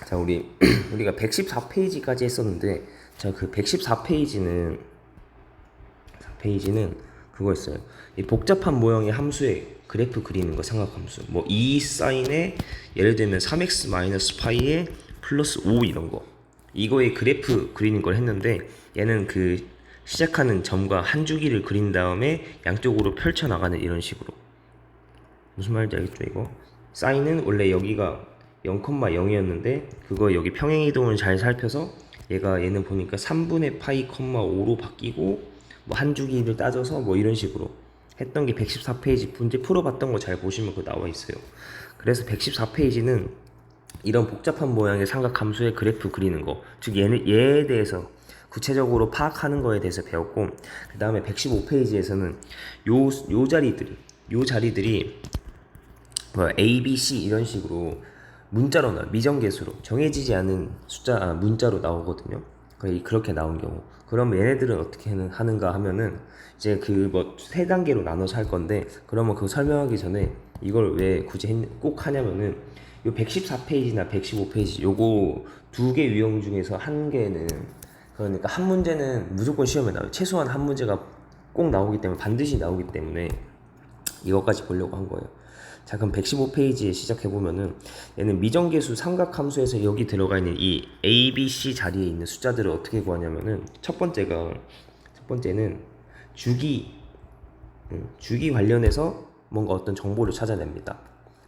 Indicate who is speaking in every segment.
Speaker 1: 자, 우리가 114페이지까지 했었는데, 자, 그 114페이지는 그거였어요. 이 복잡한 모형의 함수의 그래프 그리는 거 삼각함수. 뭐 E 사인에 예를 들면 3x 마이너스 파이에 플러스 5 이런 거. 이거의 그래프 그리는 걸 했는데, 얘는 그 시작하는 점과 한 주기를 그린 다음에 양쪽으로 펼쳐 나가는 이런 식으로. 무슨 말인지 알겠죠, 이거? 사인은 원래 여기가 0,0이었는데 그거 여기 평행 이동을 잘 살펴서 얘는 보니까 3분의 파이, 5로 바뀌고 뭐 한 주기를 따져서 뭐 이런 식으로 했던 게 114페이지 문제 풀어봤던 거 잘 보시면 그거 나와 있어요. 그래서 114페이지는 이런 복잡한 모양의 삼각함수의 그래프 그리는 거, 즉 얘에 대해서 구체적으로 파악하는 거에 대해서 배웠고, 그 다음에 115페이지에서는 요 자리들이 뭐 A, B, C 이런 식으로 문자로 나와요. 미정계수로 정해지지 않은 문자로 나오거든요. 그렇게 나온 경우, 그럼 얘네들은 어떻게 하는가 하면은 이제 그 뭐 세 단계로 나눠서 할 건데, 그러면 그거 설명하기 전에 이걸 왜 굳이 꼭 하냐면은 요 114페이지나 115페이지 요거 두 개 유형 중에서 한 개는, 그러니까 한 문제는 무조건 시험에 나와요. 최소한 한 문제가 꼭 나오기 때문에, 반드시 나오기 때문에 이것까지 보려고 한 거예요. 자, 그럼 115페이지에 시작해보면은 얘는 미정계수 삼각함수에서 여기 들어가 있는 이 A, B, C 자리에 있는 숫자들을 어떻게 구하냐면은 첫 번째는 주기 관련해서 뭔가 어떤 정보를 찾아냅니다.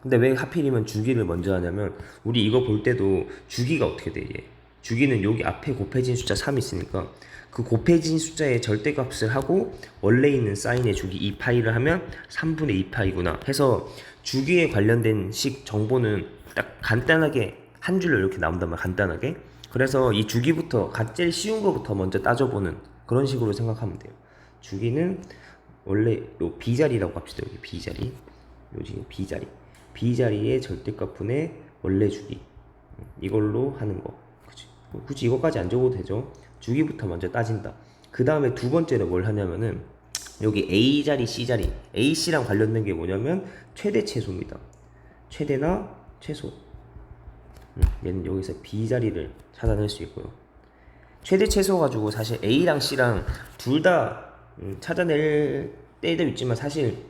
Speaker 1: 근데 왜 하필이면 주기를 먼저 하냐면, 우리 이거 볼 때도 주기가 어떻게 돼? 얘 주기는 여기 앞에 곱해진 숫자 3이 있으니까 그 곱해진 숫자의 절대값을 하고 원래 있는 사인의 주기 2파이를 하면 3분의 2파이구나 해서 주기에 관련된 식 정보는 딱 간단하게 한 줄로 이렇게 나온단 말이야. 간단하게. 그래서 이 주기부터 제일 쉬운 거부터 먼저 따져보는 그런 식으로 생각하면 돼요. 주기는 원래 요 B자리라고 합시다. 여기 B자리, 요지 B자리의 절대값분의 원래 주기, 이걸로 하는 거. 굳이 이거까지 안 적어도 되죠. 주기부터 먼저 따진다. 그 다음에 두 번째로 뭘 하냐면은 여기 A자리, C자리, AC랑 관련된 게 뭐냐면 최대 최소입니다. 최대나 최소. 얘는 여기서 B자리를 찾아낼 수 있고요. 최대 최소 가지고 사실 A랑 C랑 둘 다 찾아낼 때도 있지만, 사실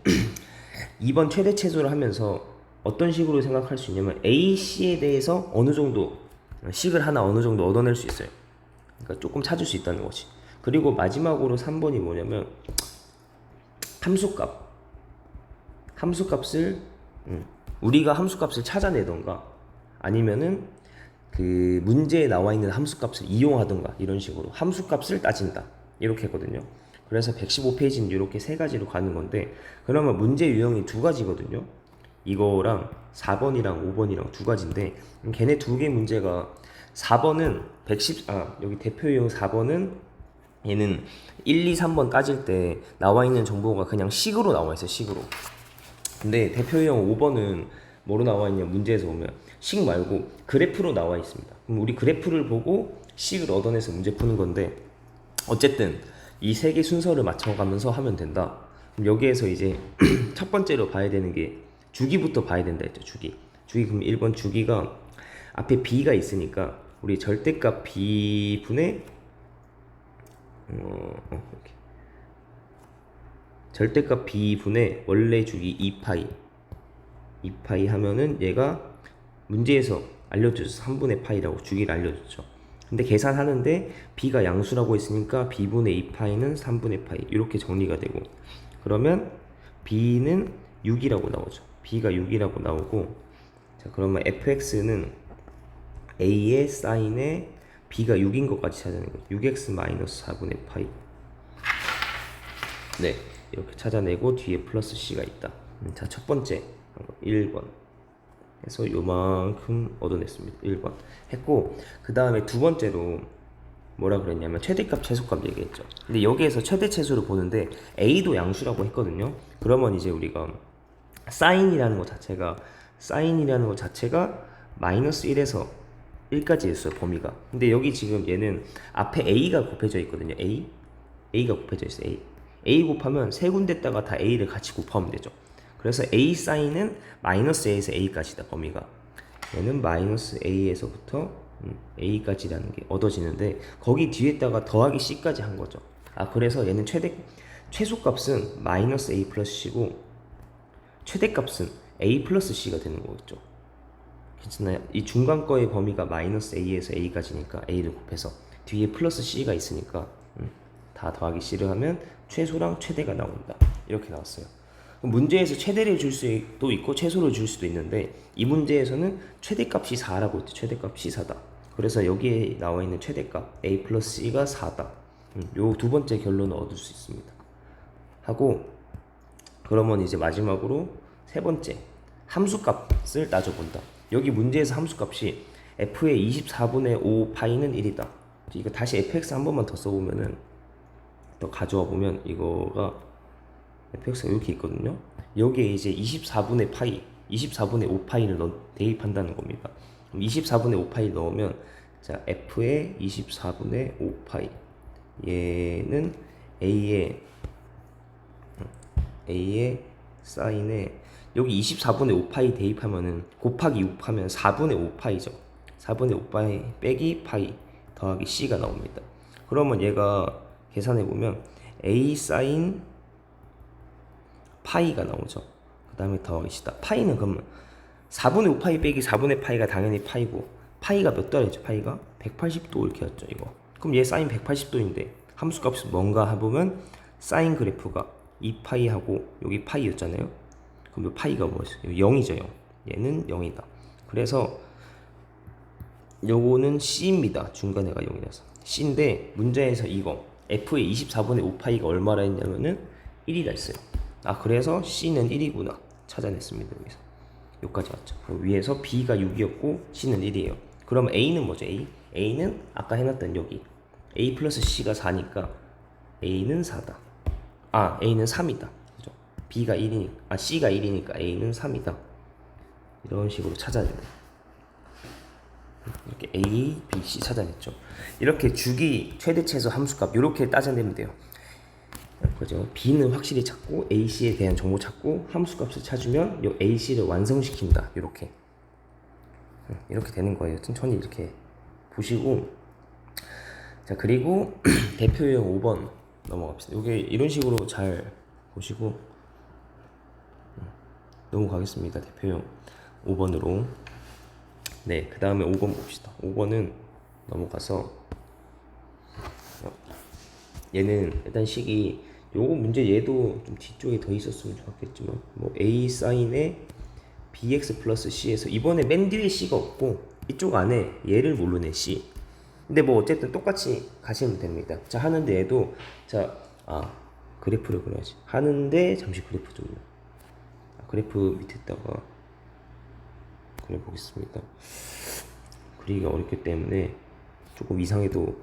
Speaker 1: 이번 최대 최소를 하면서 어떤 식으로 생각할 수 있냐면 A, C에 대해서 어느 정도 식을 하나 어느 정도 얻어낼 수 있어요. 그러니까 조금 찾을 수 있다는 거지. 그리고 마지막으로 3번이 뭐냐면 함수값을 우리가 함수값을 찾아내던가 아니면은 그 문제에 나와 있는 함수값을 이용하던가 이런 식으로 함수값을 따진다, 이렇게 했거든요. 그래서 115페이지는 이렇게 세 가지로 가는 건데, 그러면 문제 유형이 두 가지거든요. 이거랑 4번이랑 5번이랑 두 가지인데, 걔네 두 개 문제가 4번은 여기 대표 유형 4번은 얘는 1, 2, 3번 따질 때 나와 있는 정보가 그냥 식으로 나와 있어요. 식으로. 근데 대표 유형 5번은 뭐로 나와 있냐, 문제에서 보면 식 말고 그래프로 나와 있습니다. 그럼 우리 그래프를 보고 식을 얻어내서 문제 푸는 건데, 어쨌든 이 세 개 순서를 맞춰가면서 하면 된다. 그럼 여기에서 이제 첫 번째로 봐야 되는 게 주기부터 봐야 된다 했죠. 주기 그럼 1번 주기가 앞에 b가 있으니까 우리 절대값 b분의 이렇게. 절대값 b분의 원래 주기 2파이 하면은 얘가 문제에서 알려줬어. 3분의 파이라고 주기를 알려줬죠. 근데 계산하는데 b가 양수라고 했으니까 b분의 2파이는 3분의 파이 이렇게 정리가 되고, 그러면 b는 6이라고 나오죠. b가 6이라고 나오고, 자, 그러면 fx는 a의 사인에 b가 6인 것까지 찾아내는 거죠. 6x 마이너스 4분의 파이. 네, 이렇게 찾아내고 뒤에 플러스 c가 있다. 자, 첫 번째 1번 해서 요만큼 얻어냈습니다. 1번 했고, 그 다음에 두 번째로 뭐라 그랬냐면 최대값 최소값 얘기했죠. 근데 여기에서 최대 최소를 보는데 a도 양수라고 했거든요. 그러면 이제 우리가 사인이라는 것 자체가 마이너스 1에서 1까지 있어요, 범위가. 근데 여기 지금 얘는 앞에 a가 곱해져 있거든요. a가 곱해져 있어요. a 곱하면 세 군데다가 다 a를 같이 곱하면 되죠. 그래서 a 사인은 마이너스 a에서 a까지다, 범위가. 얘는 마이너스 a에서부터 a까지라는 게 얻어지는데 거기 뒤에다가 더하기 c까지 한 거죠. 그래서 얘는 최소값은 마이너스 a 플러스 c고 최대값은 a 플러스 c가 되는 거겠죠. 괜찮나요? 이 중간 거의 범위가 마이너스 a에서 a까지니까 a를 곱해서 뒤에 플러스 c가 있으니까 다 더하기 c를 하면 최소랑 최대가 나온다. 이렇게 나왔어요. 문제에서 최대를 줄 수도 있고 최소를 줄 수도 있는데 이 문제에서는 최대값이 4라고 했죠. 최대값이 4다. 그래서 여기에 나와 있는 최대값 a 플러스 c가 4다. 요 두 번째 결론을 얻을 수 있습니다. 하고 그러면 이제 마지막으로 세 번째 함수값을 따져본다. 여기 문제에서 함수값이 f의 24분의 5 파이는 1이다. 이거 다시 fx 한 번만 더 써보면은 더 가져와 보면 이거가 fx가 이렇게 있거든요. 여기에 이제 24분의 파이, 24분의 5 파이를 대입한다는 겁니다. 그럼 24분의 5 파이 넣으면 자 f의 24분의 5 파이 얘는 a의 사인에 여기 24분의 5파이 대입하면은 곱하기 6 하면 4분의 5파이죠. 4분의 5파이 빼기 파이 더하기 c가 나옵니다. 그러면 얘가 계산해 보면 a 사인 파이가 나오죠. 그 다음에 더하기 c다. 파이는 그러면 4분의 5파이 빼기 4분의 파이가 당연히 파이고 파이가 몇 달이죠? 파이가 180도 이렇게 왔죠. 이거. 그럼 얘 사인 180도인데 함수값이 뭔가 해보면 사인 그래프가 2파이하고 여기 파이였잖아요. 그럼 이 파이가 뭐였어요? 0이죠. 0. 얘는 0이다. 그래서 요거는 C입니다. 중간에가 0이라서 C인데 문제에서 이거 F의 24분의 5파이가 얼마나 했냐면은 1이라 했어요. 그래서 C는 1이구나 찾아냈습니다. 여기서 여기까지 왔죠. 그럼 위에서 B가 6이었고 C는 1이에요. 그럼 A는 뭐죠? A는 아까 해놨던 여기 A 플러스 C가 4니까 A는 4다. A는 3이다. 그죠? B가 1이니까, C가 1이니까 A는 3이다. 이런 식으로 찾아내요. 이렇게 A, B, C 찾아냈죠. 이렇게 주기, 최대, 최소, 함수값 이렇게 따져내면 돼요. 그죠? B는 확실히 찾고 A, C에 대한 정보 찾고 함수값을 찾으면 요 A, C를 완성시킨다. 이렇게 되는 거예요. 천천히 이렇게 보시고 자 그리고 대표형 5번 넘어갑시다. 이게 이런 식으로 잘 보시고 넘어가겠습니다. 대표형 5번으로. 네, 그 다음에 5번 봅시다. 5번은 넘어가서 얘는 일단 식이 요거 문제 얘도 좀 뒤쪽에 더 있었으면 좋았겠지만 뭐 a 사인에 bx 플러스 c에서 이번에 맨 뒤에 c가 없고 이쪽 안에 얘를 모르네 c. 근데 뭐 어쨌든 똑같이 가시면 됩니다. 자 하는데 얘도 자 그래프를 그려야지. 하는데 잠시 그래프 좀요. 그래프 밑에다가 그려보겠습니다. 그리기가 어렵기 때문에 조금 이상해도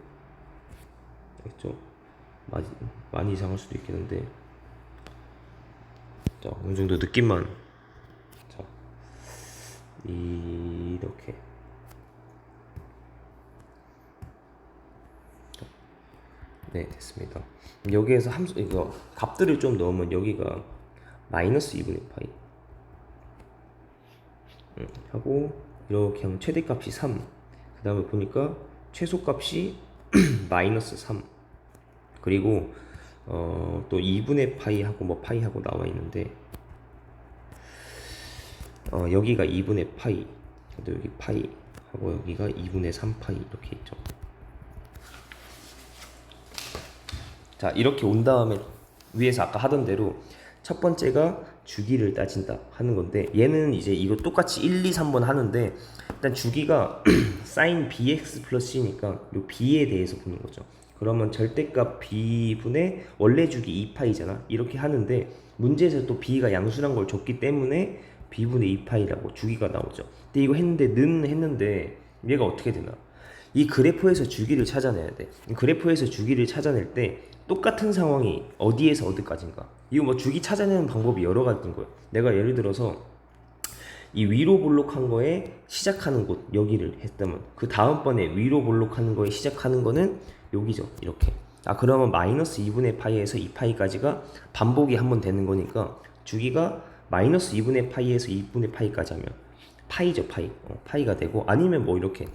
Speaker 1: 알겠죠? 많이 이상할 수도 있겠는데 자 어느 정도 느낌만 자 이렇게 네 됐습니다. 여기에서 함수 이거 값들을 좀 넣으면 여기가 마이너스 2분의 파이 하고 이렇게 하면 최대값이 3 그 다음에 보니까 최소값이 마이너스 3 그리고 또 2분의 파이하고 뭐 파이하고 나와 있는데 여기가 2분의 파이 또 여기 파이 하고 여기가 2분의 3 파이 이렇게 있죠. 자 이렇게 온 다음에 위에서 아까 하던 대로 첫 번째가 주기를 따진다 하는 건데 얘는 이제 이거 똑같이 1, 2, 3번 하는데 일단 주기가 sin bx 플러스 c니까 요 b에 대해서 보는 거죠. 그러면 절대값 b분의 원래 주기 2파이잖아. 이렇게 하는데 문제에서 또 b가 양수란 걸 줬기 때문에 b분의 2파이라고 주기가 나오죠. 근데 이거 했는데 얘가 어떻게 되나? 이 그래프에서 주기를 찾아내야 돼. 그래프에서 주기를 찾아낼 때 똑같은 상황이 어디에서 어디까지인가? 이거 뭐 주기 찾아내는 방법이 여러 가지인 거예요. 내가 예를 들어서 이 위로 볼록한 거에 시작하는 곳 여기를 했다면 그 다음번에 위로 볼록하는 거에 시작하는 거는 여기죠. 이렇게. 그러면 마이너스 2분의 파이에서 2파이까지가 반복이 한 번 되는 거니까 주기가 마이너스 2분의 파이에서 2분의 파이까지 하면 파이죠, 파이. 파이가 되고, 아니면 뭐 이렇게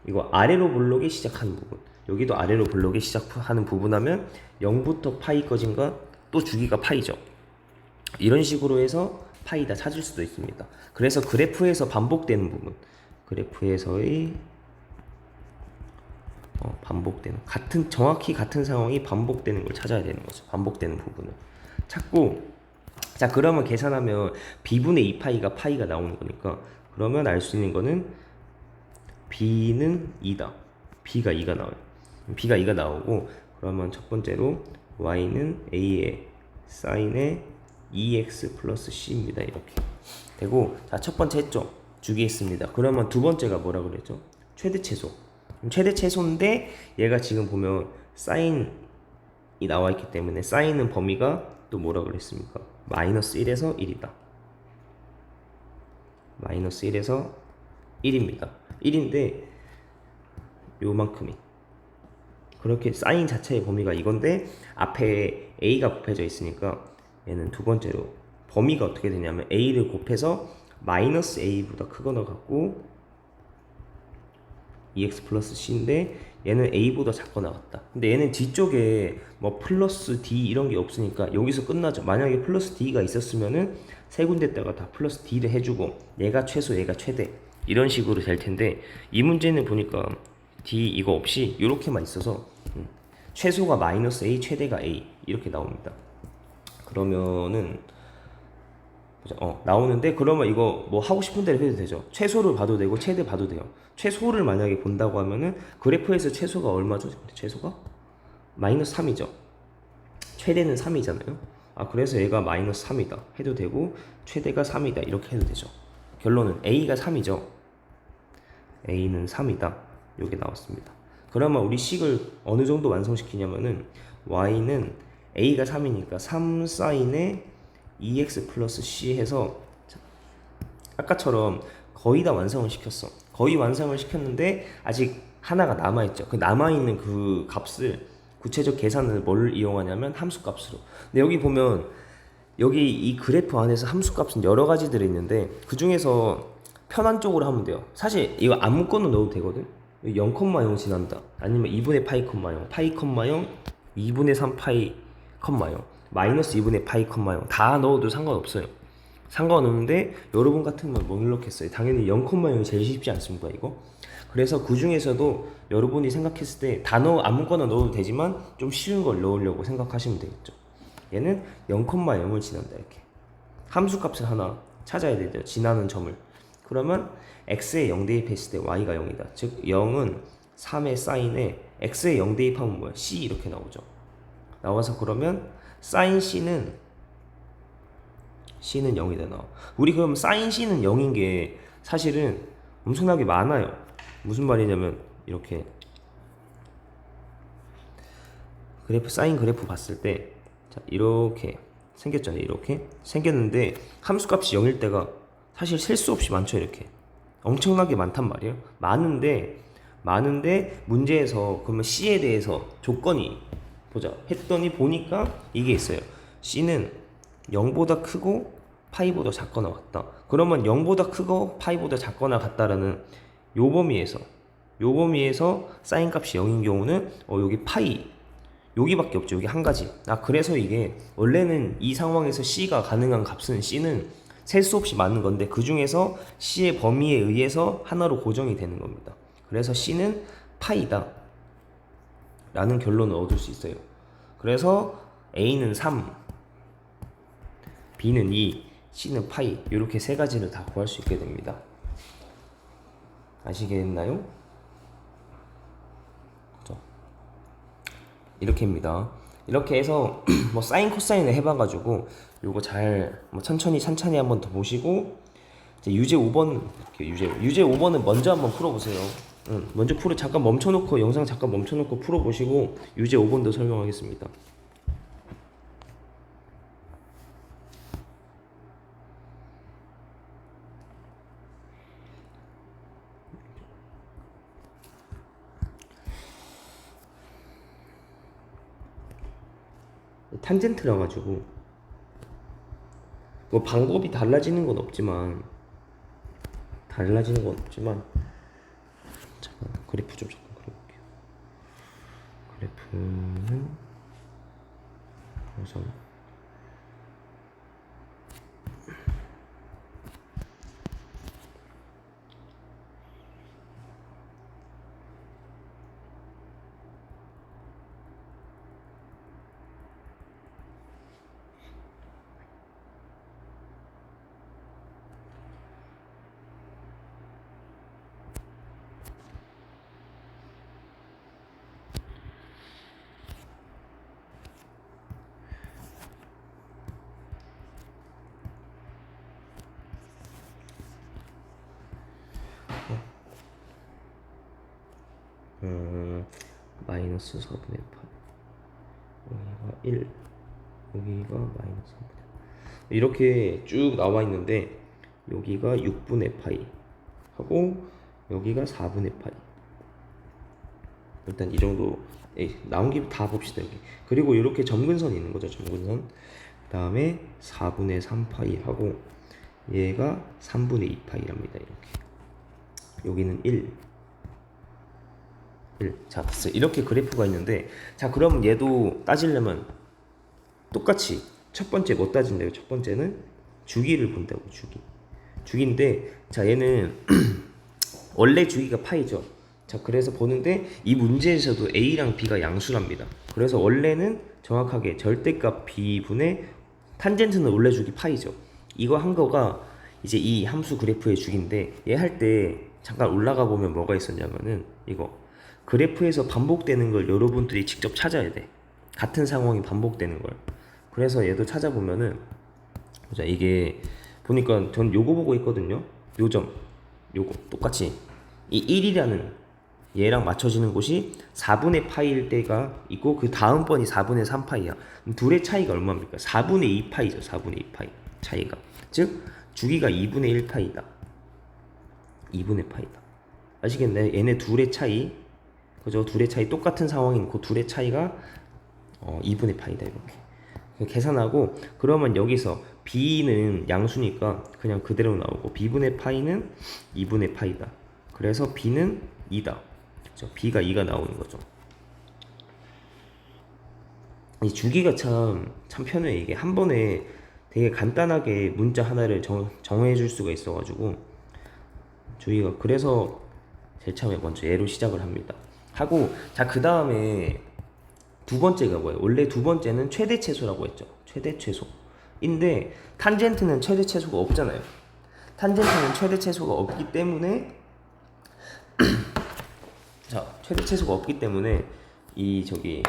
Speaker 1: 이거 아래로 블록이 시작하는 부분, 여기도 아래로 블록이 시작하는 부분 하면 0부터 파이까지가 또 주기가 파이죠. 이런 식으로 해서 파이다 찾을 수도 있습니다. 그래서 그래프에서 반복되는 부분, 그래프에서의 반복되는, 정확히 같은 상황이 반복되는 걸 찾아야 되는 거죠. 반복되는 부분을 찾고, 자 그러면 계산하면 b분의 2파이가 파이가 나오는 거니까, 그러면 알 수 있는 거는 b는 2다. b가 2가 나와요. b가 2가 나오고, 그러면 첫 번째로 y는 a의 사인의 2x 플러스 c입니다. 이렇게 되고, 자 첫 번째 했죠. 주기했습니다. 그러면 두 번째가 뭐라 그랬죠? 최대 최소. 최대 최소인데 얘가 지금 보면 사인이 나와 있기 때문에 사인은 범위가 또 뭐라 그랬습니까? 마이너스 1에서 1이다. 마이너스 1에서 1입니다. 1인데 요만큼이, 그렇게 사인 자체의 범위가 이건데 앞에 a가 곱해져 있으니까 얘는 두 번째로 범위가 어떻게 되냐면 a를 곱해서 마이너스 a보다 크거나 같고 2x 플러스 c인데 얘는 a보다 작거나 같다. 근데 얘는 뒤쪽에 뭐 플러스 d 이런 게 없으니까 여기서 끝나죠. 만약에 플러스 d가 있었으면은 세 군데다가 다 플러스 d를 해주고 얘가 최소 얘가 최대 이런 식으로 될 텐데, 이 문제는 보니까 d 이거 없이 이렇게만 있어서 최소가 마이너스 a, 최대가 a 이렇게 나옵니다. 그러면은 나오는데, 그러면 이거 뭐 하고 싶은 대로 해도 되죠. 최소를 봐도 되고 최대 봐도 돼요. 최소를 만약에 본다고 하면은 그래프에서 최소가 얼마죠? 최소가 마이너스 3이죠. 최대는 3이잖아요. 그래서 얘가 마이너스 3이다 해도 되고 최대가 3이다 이렇게 해도 되죠. 결론은 a가 3이죠. a는 3이다. 이게 나왔습니다. 그러면 우리 식을 어느 정도 완성시키냐면은 y는 a가 3이니까 3 사인의 2x 플러스 c 해서 아까처럼 거의 다 완성을 시켰어. 거의 완성을 시켰는데 아직 하나가 남아있죠. 그 남아있는 그 값을 구체적 계산을 뭘 이용하냐면 함수값으로. 근데 여기 보면 여기 이 그래프 안에서 함수값은 여러 가지들이 있는데 그 중에서 편한 쪽으로 하면 돼요. 사실 이거 아무거나 넣어도 되거든. 0,0 지난다. 아니면 2분의 파이, 0, 파이, 0, 2분의 3 파이, 0, 마이너스 2분의 파이, 0 다 넣어도 상관없어요. 상관없는데 여러분 같으면 뭐 넣겠어요? 당연히 0,0이 제일 쉽지 않습니까 이거? 그래서 그 중에서도 여러분이 생각했을 때 단어 아무거나 넣어도 되지만 좀 쉬운 걸 넣으려고 생각하시면 되겠죠. 얘는 0,0을 지난다. 이렇게 함수값을 하나 찾아야 되죠. 지나는 점을. 그러면 x에 0 대입했을 때 y가 0이다. 즉 0은 3의 사인에 x에 0 대입하면 뭐야? c 이렇게 나오죠. 나와서 그러면 사인 c는 0이다 나와. 우리 그럼 사인 c는 0인 게 사실은 엄청나게 많아요. 무슨 말이냐면 이렇게 그래프, 사인 그래프 봤을 때 자, 이렇게 생겼잖아요. 이렇게 생겼는데 함수값이 0일 때가 사실 셀 수 없이 많죠. 이렇게 엄청나게 많단 말이에요. 많은데 문제에서 그러면 c에 대해서 조건이 보자 했더니 보니까 이게 있어요. c는 0보다 크고 파이보다 작거나 같다. 그러면 0보다 크고 파이보다 작거나 같다라는 요 범위에서 사인 값이 0인 경우는 여기 파이 여기밖에 없죠. 여기 한 가지. 그래서 이게 원래는 이 상황에서 c가 가능한 값은 c는 셀 수 없이 많은 건데 그 중에서 c의 범위에 의해서 하나로 고정이 되는 겁니다. 그래서 c는 파이다 라는 결론을 얻을 수 있어요. 그래서 a는 3, b는 2, c는 파이 이렇게 세 가지를 다 구할 수 있게 됩니다. 아시겠나요? 그죠? 이렇게입니다. 이렇게 해서 뭐 사인 코사인을 해봐가지고 요거 잘 뭐 천천히 한번 더 보시고 이제 유제 5번 유제 5번은 먼저 한번 풀어보세요. 먼저 잠깐 멈춰놓고 영상 잠깐 멈춰놓고 풀어보시고 유제 5번도 설명하겠습니다. 탄젠트라 가지고 뭐 방법이 달라지는 건 없지만 달라지는 건 없지만 잠깐 그래프 좀 잠깐 그려볼게요. 그래프는 우선 마이너스 4분의 8 여기가 1 여기가 마이너스 4분의 8 이렇게 쭉 나와 있는데 여기가 6분의 파이 하고 여기가 4분의 파이 일단 이 정도 나온 김에 다 봅시다 여기. 그리고 이렇게 점근선이 있는 거죠. 점근선. 그 다음에 4분의 3파이 하고 얘가 3분의 2파이랍니다. 이렇게. 여기는 1. 자, 됐어요. 이렇게 그래프가 있는데 자, 그럼 얘도 따지려면 똑같이 첫 번째 뭐 따진대요? 첫 번째는 주기를 본다고. 주기인데 자, 얘는 원래 주기가 파이죠. 자, 그래서 보는데 이 문제에서도 A랑 B가 양수랍니다. 그래서 원래는 정확하게 절대값 B분의 탄젠트는 원래 주기 파이죠. 이거 한 거가 이제 이 함수 그래프의 주기인데 얘 할 때 잠깐 올라가 보면 뭐가 있었냐면은 이거 그래프에서 반복되는 걸 여러분들이 직접 찾아야 돼. 같은 상황이 반복되는 걸. 그래서 얘도 찾아보면은 자, 이게 보니까 전 요거 보고 있거든요. 요점 요거 똑같이 이 1이라는 얘랑 맞춰지는 곳이 4분의 파이일 때가 있고 그 다음번이 4분의 3파이야. 둘의 차이가 얼마입니까? 4분의 2파이죠. 4분의 2파이 차이가. 즉 주기가 2분의 1파이다. 2분의 파이다. 아시겠나요? 얘네 둘의 차이 그죠? 둘의 차이 똑같은 상황인 그 둘의 차이가 2분의 파이다. 이렇게 계산하고 그러면 여기서 b는 양수니까 그냥 그대로 나오고 b분의 파이는 2분의 파이다. 그래서 b는 2다. 그렇죠? b가 2가 나오는 거죠. 이 주기가 참 편해요. 이게 한 번에 되게 간단하게 문자 하나를 정해 줄 수가 있어가지고 주기가 그래서 제일 처음에 먼저 얘로 시작을 합니다. 하고 자, 그 다음에 두 번째가 뭐예요? 원래 두 번째는 최대 최소라고 했죠. 최대 최소인데 탄젠트는 최대 최소가 없잖아요. 탄젠트는 최대 최소가 없기 때문에 자, 최대 최소가 없기 때문에 이 저기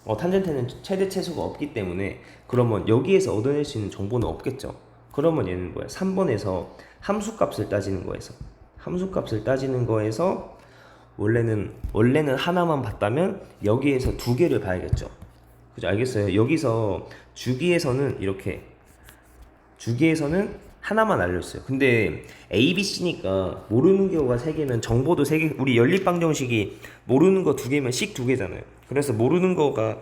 Speaker 1: 탄젠트는 최대 최소가 없기 때문에 그러면 여기에서 얻어낼 수 있는 정보는 없겠죠. 그러면 얘는 뭐야? 3번에서 함수값을 따지는 거에서 원래는 하나만 봤다면 여기에서 두 개를 봐야겠죠. 그죠? 알겠어요? 여기서 주기에서는 하나만 알렸어요. 근데 A, B, C니까 모르는 경우가 3개면 정보도 3개. 우리 연립방정식이 모르는 거 2개면 식 2개잖아요. 그래서 모르는 거가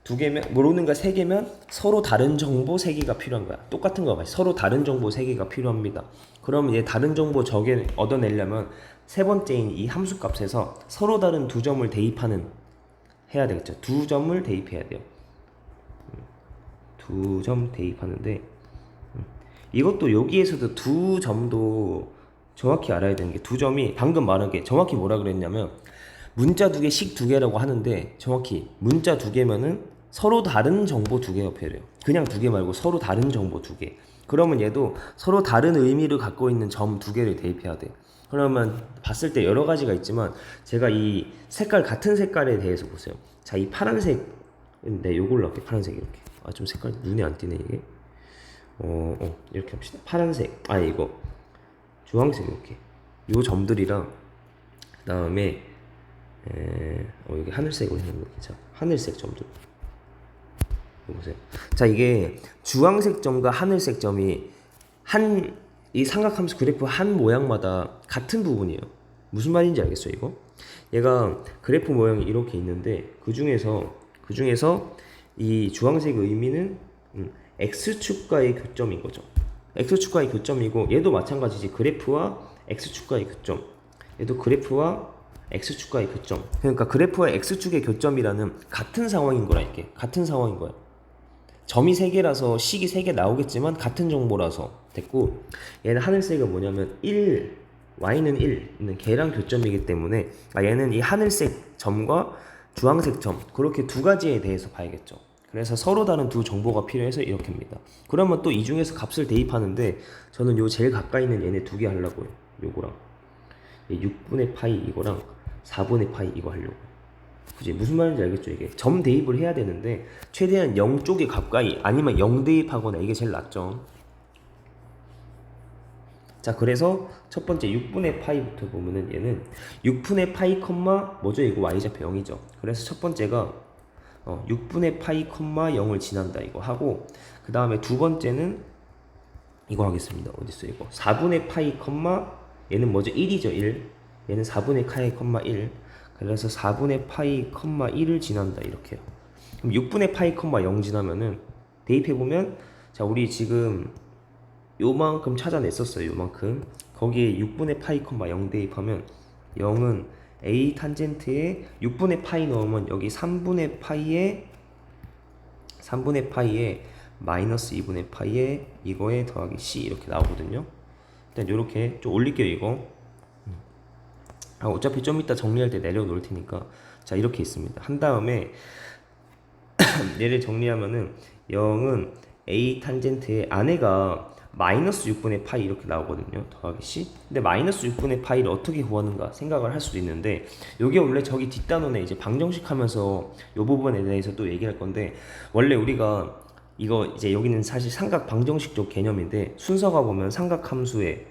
Speaker 1: 2개면 모르는 거 3개면 서로 다른 정보 3개가 필요한 거야. 똑같은 거 봐. 서로 다른 정보 3개가 필요합니다. 그러면 얘 다른 정보 얻어내려면 세 번째인 이 함수값에서 서로 다른 두 점을 해야 되겠죠. 두 점을 대입해야 돼요. 두 점 대입하는데 이것도 여기에서도 두 점도 정확히 알아야 되는 게 두 점이 방금 말한 게 정확히 뭐라 그랬냐면 문자 2개, 식 2개라고 하는데 정확히 문자 2개면은 서로 다른 정보 2개가 필요해요. 그냥 2개 말고 서로 다른 정보 2개. 그러면 얘도 서로 다른 의미를 갖고 있는 점 2개를 대입해야 돼. 그러면 봤을 때 여러 가지가 있지만 제가 이 같은 색깔에 대해서 보세요. 자, 이 파란색인데 요걸로 할게요. 파란색 이렇게. 좀 색깔 눈에 안 띄네 이게. 이렇게 합시다. 파란색. 이거 주황색 이렇게. 요 점들이랑 그다음에 여기 하늘색으로 있는 거 있죠. 하늘색 점들. 보세요. 자, 이게 주황색 점과 하늘색 점이 이 삼각함수 그래프 한 모양마다 같은 부분이에요. 무슨 말인지 알겠어요, 이거? 얘가 그래프 모양이 이렇게 있는데 그 중에서 이 주황색 의미는 x축과의 교점인 거죠. x축과의 교점이고 얘도 마찬가지지. 그래프와 x축과의 교점. 얘도 그래프와 x축과의 교점. 그러니까 그래프와 x축의 교점이라는 같은 상황인 거라 이게. 같은 상황인 거야. 점이 3개라서 식이 3개 나오겠지만 같은 정보라서 됐고, 얘는 하늘색은 뭐냐면 1, y는 1는 걔랑 교점이기 때문에 얘는 이 하늘색 점과 주황색 점, 그렇게 두 가지에 대해서 봐야겠죠. 그래서 서로 다른 두 정보가 필요해서 이렇게입니다. 그러면 또 이 중에서 값을 대입하는데 저는 요 제일 가까이 있는 얘네 두 개 하려고요. 요거랑 6분의 파이 이거랑 4분의 파이 이거 하려고. 그치? 무슨 말인지 알겠죠? 이게 점 대입을 해야 되는데 최대한 0 쪽에 가까이, 아니면 0 대입하거나 이게 제일 낫죠. 자, 그래서 첫 번째 6분의 파이부터 보면은 얘는 6분의 파이 컴마 뭐죠? 이거 y좌표 0이죠. 그래서 첫 번째가 6분의 파이 컴마 0을 지난다 이거 하고, 그 다음에 두 번째는 이거 하겠습니다. 어딨어 이거 4분의 파이 컴마 얘는 뭐죠? 1이죠. 1. 얘는 4분의 파이 컴마 1. 그래서 4분의 파이 컴마 1을 지난다 이렇게요. 그럼 6분의 파이 컴마 0 지나면은 대입해보면, 자 우리 지금 요만큼 찾아냈었어요. 요만큼. 거기에 6분의 파이 컴마 0 대입하면 0은 a 탄젠트에 6분의 파이 넣으면 여기 3분의 파이에 마이너스 2분의 파이에 이거에 더하기 c 이렇게 나오거든요. 일단 요렇게 좀 올릴게요 이거. 어차피 좀 이따 정리할 때 내려놓을 테니까. 자 이렇게 있습니다. 한 다음에 얘를 정리하면은 0은 a 탄젠트의 안에가 마이너스 6분의 파이 이렇게 나오거든요. 더하기 c. 근데 마이너스 6분의 파이를 어떻게 구하는가 생각을 할 수도 있는데, 요게 원래 저기 뒷단원에 이제 방정식 하면서 요 부분에 대해서 또 얘기할 건데, 원래 우리가 이거 이제 여기는 사실 삼각 방정식 쪽 개념인데, 순서가 보면 삼각 함수에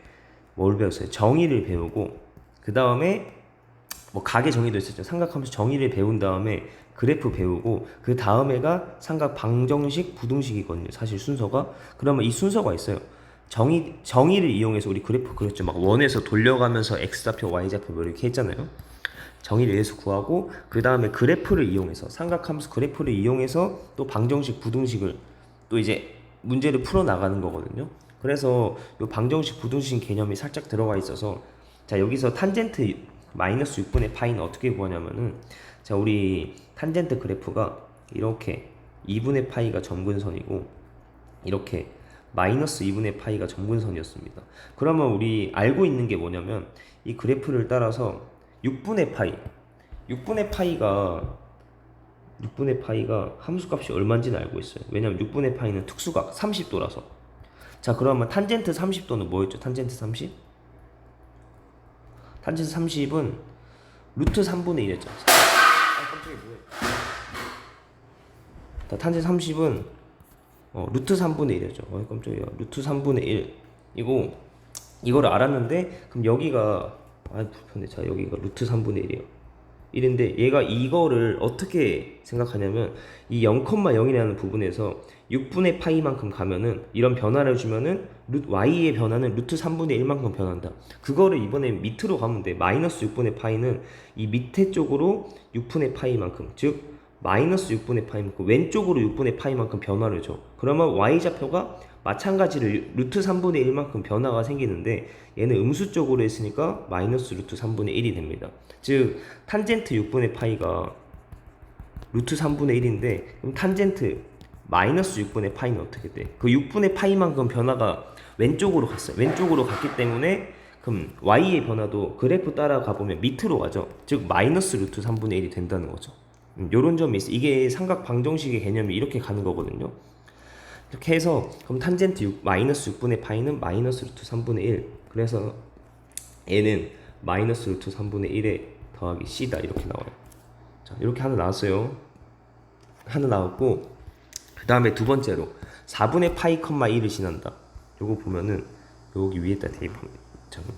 Speaker 1: 뭘 배웠어요? 정의를 배우고, 그 다음에 뭐 각의 정의도 있었죠. 삼각함수 정의를 배운 다음에 그래프 배우고, 그 다음에가 삼각 방정식 부등식이거든요. 사실 순서가. 그러면 이 순서가 있어요. 정의를 이용해서 우리 그래프 그렸죠. 막 원에서 돌려가면서 x좌표, y좌표 뭐 이렇게 했잖아요. 정의를 위해서 구하고, 그 다음에 그래프를 이용해서, 삼각함수 그래프를 이용해서 또 방정식 부등식을 또 이제 문제를 풀어 나가는 거거든요. 그래서 이 방정식 부등식 개념이 살짝 들어가 있어서, 자 여기서 탄젠트 마이너스 6분의 파이는 어떻게 구하냐면은, 자 우리 탄젠트 그래프가 이렇게 2분의 파이가 점근선이고 이렇게 마이너스 2분의 파이가 점근선이었습니다. 그러면 우리 알고 있는 게 뭐냐면, 이 그래프를 따라서 6분의 파이가 함수값이 얼마인지는 알고 있어요. 왜냐면 6분의 파이는 특수각 30도라서. 자 그러면 탄젠트 30도는 뭐였죠? 탄젠트 30? 탄젠트 30은 루트 3분의 1이었죠. 깜짝이야 뭐야. 탄젠트 30은 루트 3분의 1이었죠. 깜짝이야. 루트 3분의 1. 이거를 알았는데, 그럼 여기가 불편해. 자 여기가 루트 3분의 1이에요. 1인데 얘가 이거를 어떻게 생각하냐면, 이 0,0이라는 부분에서 6분의 파이만큼 가면은 이런 변화를 주면은 y의 변화는 루트 3분의 1만큼 변한다. 그거를 이번에 밑으로 가면 돼. 마이너스 6분의 파이는 이 밑에 쪽으로 6분의 파이만큼, 즉 마이너스 6분의 파이만큼 왼쪽으로 6분의 파이만큼 변화를 줘. 그러면 y좌표가 마찬가지로 루트 3분의 1만큼 변화가 생기는데, 얘는 음수 쪽으로 했으니까 마이너스 루트 3분의 1이 됩니다. 즉 탄젠트 6분의 파이가 루트 3분의 1인데, 그럼 탄젠트 마이너스 6분의 파이는 어떻게 돼? 그 6분의 파이만큼 변화가 왼쪽으로 갔어요. 왼쪽으로 갔기 때문에 그럼 y의 변화도 그래프 따라가 보면 밑으로 가죠. 즉 마이너스 루트 3분의 1이 된다는 거죠. 요런 점이 있어. 이게 삼각 방정식의 개념이 이렇게 가는 거거든요. 이렇게 해서 그럼 탄젠트 마이너스 6분의 파이는 마이너스 루트 3분의 1. 그래서 얘는 마이너스 루트 3분의 1에 더하기 c다 이렇게 나와요. 자 이렇게 하나 나왔어요. 하나 나왔고, 그 다음에 두 번째로 4분의 파이 컴마 1을 지난다. 요거 보면은 여기 위에다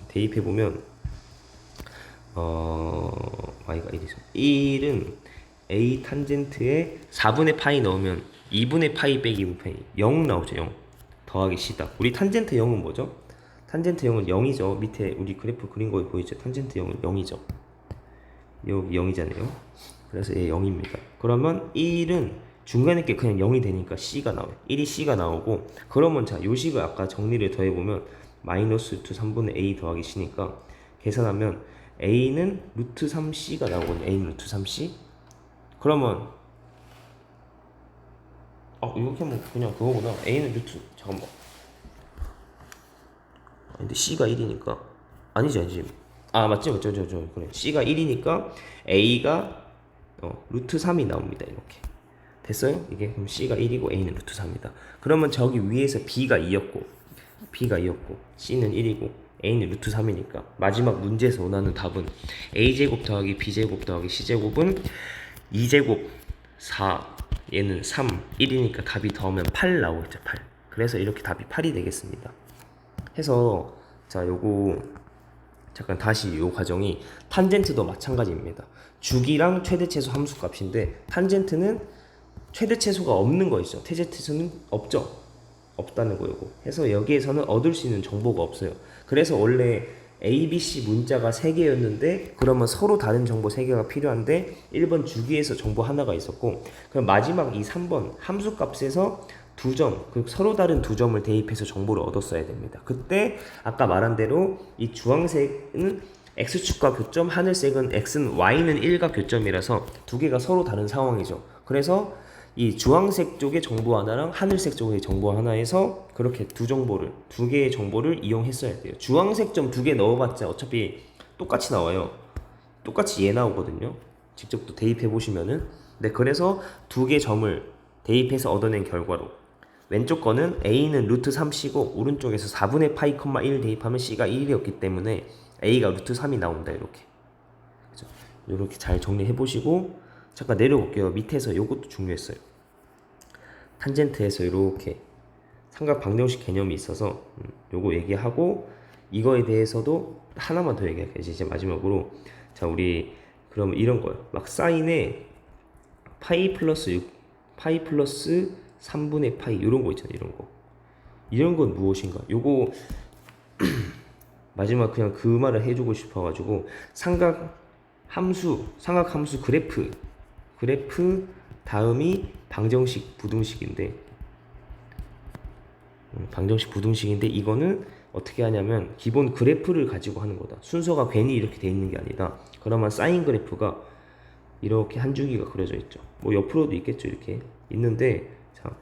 Speaker 1: 대입해보면 y가 1이죠. 1은 a 탄젠트에 4분의 파이 넣으면 2분의 파이 빼기 2분의 파이 0 나오죠. 0 더하기 c다. 우리 탄젠트 0은 뭐죠? 탄젠트 0은 0이죠. 밑에 우리 그래프 그린 거 보이죠? 탄젠트 0은 0이죠. 여기 0이잖아요. 그래서 얘 0입니다. 그러면 1은 중간에 게 그냥 0이 되니까 C가 나와요. 1이 C가 나오고, 그러면 자, 요 식을 아까 정리를 더해보면 마이너스 루트 3분의 A 더하기 C니까 계산하면 A는 루트 3C가 나오거든요. A는 루트 3C. 그러면 이렇게 하면 그냥 그거구나. A는 루트, 잠깐만. 근데 C가 1이니까 아니지. 맞지. 그래. C가 1이니까 A가 루트 3이 나옵니다. 이렇게 됐어요? 이게 그럼 C가 1이고 A는 루트 3이다. 그러면 저기 위에서 B가 2였고 C는 1이고 A는 루트 3이니까 마지막 문제에서 원하는 답은 A제곱 더하기 B제곱 더하기 C제곱은 2제곱 4, 얘는 3, 1이니까 답이 더하면 8 나오겠죠. 8. 그래서 이렇게 답이 8이 되겠습니다. 해서 자, 요거 잠깐 다시 요 과정이 탄젠트도 마찬가지입니다. 주기랑 최대최소 함수값인데 탄젠트는 최대최소가 없는 거 있죠. 최대최소는 없죠. 없다는 거고. 해서 여기에서는 얻을 수 있는 정보가 없어요. 그래서 원래 A, B, C 문자가 3개였는데 그러면 서로 다른 정보 3개가 필요한데 1번 주기에서 정보 하나가 있었고, 그럼 마지막 이 3번 함수값에서 2점, 그 서로 다른 2점을 대입해서 정보를 얻었어야 됩니다. 그때 아까 말한 대로 이 주황색은 X축과 교점, 하늘색은 X는 Y는 1과 교점이라서 두 개가 서로 다른 상황이죠. 그래서 이 주황색 쪽의 정보 하나랑 하늘색 쪽의 정보 하나에서 그렇게 두 개의 정보를 이용했어야 돼요. 주황색 점 2개 넣어봤자 어차피 똑같이 나와요. 똑같이 얘 나오거든요. 직접 또 대입해 보시면은. 네, 그래서 2개 점을 대입해서 얻어낸 결과로 왼쪽 거는 A는 루트 3C고 오른쪽에서 4분의 파이, 1 대입하면 C가 1이었기 때문에 A가 루트 3이 나온다. 이렇게. 그죠? 이렇게 잘 정리해 보시고 잠깐 내려볼게요. 밑에서 요것도 중요했어요. 탄젠트에서 이렇게 삼각 방정식 개념이 있어서 요거 얘기하고 이거에 대해서도 하나만 더 얘기할게요. 이제 마지막으로 자, 우리 그러면 이런 거요. 막 사인에 파이 플러스 6, 파이 플러스 3분의 파이 이런 거 있잖아요. 이런 건 무엇인가? 요거 마지막 그냥 그 말을 해주고 싶어가지고 삼각 함수 그래프 다음이 방정식 부등식인데 이거는 어떻게 하냐면 기본 그래프를 가지고 하는 거다. 순서가 괜히 이렇게 돼 있는 게 아니다. 그러면 사인 그래프가 이렇게 한 줄기가 그려져 있죠. 뭐 옆으로도 있겠죠. 이렇게 있는데 자,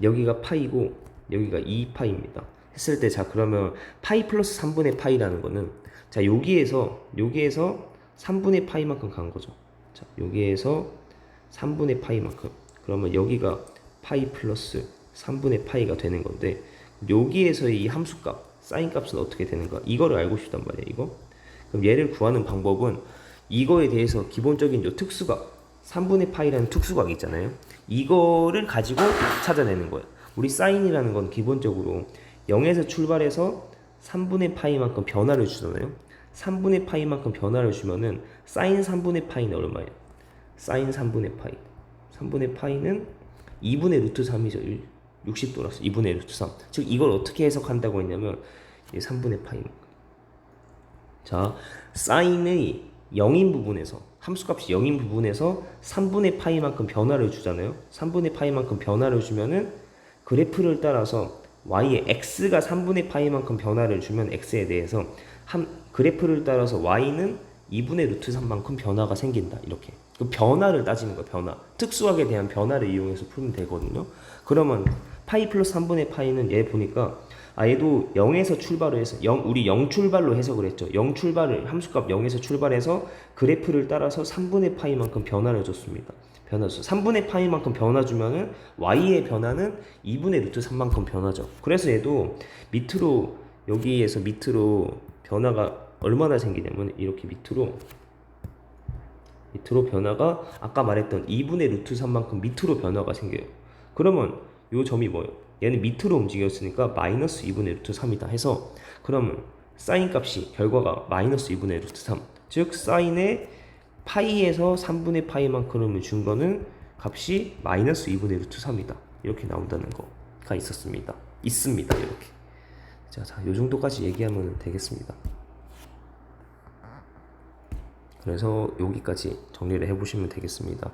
Speaker 1: 여기가 파이고 여기가 2파이입니다. 했을 때 자, 그러면 파이 플러스 3분의 파이라는 거는 자, 여기에서 3분의 파이만큼 간 거죠. 자, 여기에서 3분의 파이만큼. 그러면 여기가 파이 플러스 3분의 파이가 되는 건데 여기에서의 이 함수값, 사인 값은 어떻게 되는가? 이거를 알고 싶단 말이에요. 이거. 그럼 얘를 구하는 방법은 이거에 대해서 기본적인 요 특수각, 3분의 파이라는 특수각이 있잖아요. 이거를 가지고 찾아내는 거예요. 우리 사인이라는 건 기본적으로 0에서 출발해서 3분의 파이만큼 변화를 주잖아요. 3분의 파이만큼 변화를 주면은 사인 3분의 파이는 얼마예요? 사인 3분의 파이. 3분의 파이는 2분의 루트 3이죠. 60도라서 2분의 루트 3. 즉 이걸 어떻게 해석한다고 했냐면 3분의 파이만큼. 자, 사인의 0인 부분에서 함수값이 0인 부분에서 3분의 파이만큼 변화를 주잖아요. 3분의 파이만큼 변화를 주면은 그래프를 따라서 y의 x가 3분의 파이만큼 변화를 주면 x에 대해서 그래프를 따라서 y는 2분의 루트 3만큼 변화가 생긴다. 이렇게. 그 변화를 따지는 거예요. 변화. 특수학에 대한 변화를 이용해서 풀면 되거든요. 그러면 파이 플러스 3분의 파이는 얘 보니까 얘도 0에서 출발을 해서 우리 0 출발로 해석을 했죠. 0 출발을 함수값 0에서 출발해서 그래프를 따라서 3분의 파이만큼 변화를 줬습니다. 변화죠. 3분의 파이만큼 변화 주면은 y의 변화는 2분의 루트 3만큼 변화죠. 그래서 얘도 밑으로 여기에서 밑으로 변화가 얼마나 생기냐면 이렇게 밑으로 변화가 아까 말했던 2분의 루트 3만큼 밑으로 변화가 생겨요. 그러면 요 점이 뭐예요? 얘는 밑으로 움직였으니까 마이너스 2분의 루트 3이다 해서 그러면 사인 값이 결과가 마이너스 2분의 루트 3. 즉 사인의 파이에서 3분의 파이만큼을 준 거는 값이 마이너스 2분의 루트 3이다. 이렇게 나온다는 거가 있습니다. 이렇게. 자, 요 정도까지 얘기하면 되겠습니다. 그래서 여기까지 정리를 해보시면 되겠습니다.